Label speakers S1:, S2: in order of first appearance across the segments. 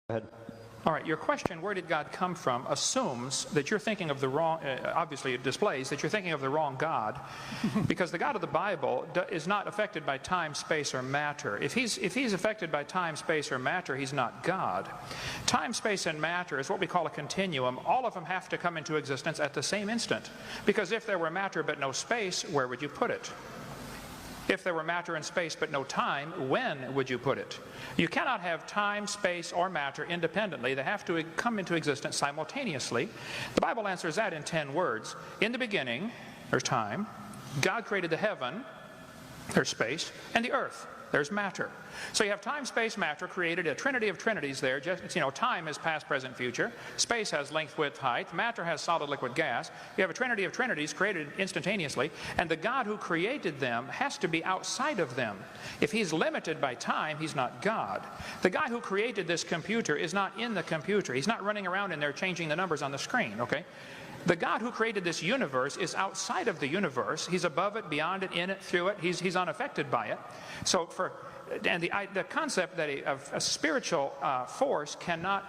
S1: Go ahead.
S2: All right, your question, where did God come from, assumes that you're thinking of the wrong, obviously it displays that you're thinking of the wrong God, because the God of the Bible is not affected by time, space, or matter. If he's affected by time, space, or matter, he's not God. Time, space, and matter is what we call a continuum. All of them have to come into existence at the same instant, because if there were matter but no space, where would you put it? If there were matter and space but no time, when would you put it? You cannot have time, space, or matter independently. They have to come into existence simultaneously. The Bible answers that in 10 words. In the beginning, there's time. God created the heaven, there's space, and the earth, there's matter. So you have time, space, matter created, a trinity of trinities there. Just, you know, time is past, present, future. Space has length, width, height. Matter has solid, liquid, gas. You have a trinity of trinities created instantaneously, and the God who created them has to be outside of them. If he's limited by time, he's not God. The guy who created this computer is not in the computer. He's not running around in there changing the numbers on the screen, okay? The God who created this universe is outside of the universe. He's above it, beyond it, in it, through it. He's unaffected by it. So the concept that a spiritual force cannot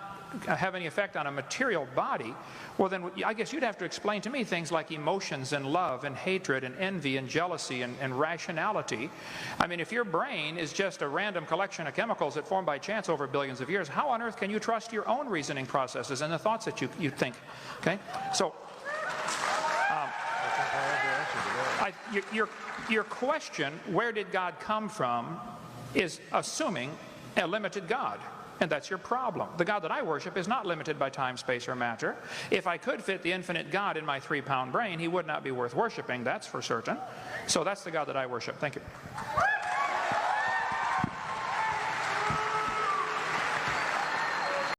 S2: have any effect on a material body, well then I guess you'd have to explain to me things like emotions and love and hatred and envy and jealousy and rationality. I mean, if your brain is just a random collection of chemicals that form by chance over billions of years, how on earth can you trust your own reasoning processes and the thoughts that you think? Okay, so your question, where did God come from, is assuming a limited God. And that's your problem. The God that I worship is not limited by time, space, or matter. If I could fit the infinite God in my 3-pound brain, he would not be worth worshiping, that's for certain. So that's the God that I worship. Thank you.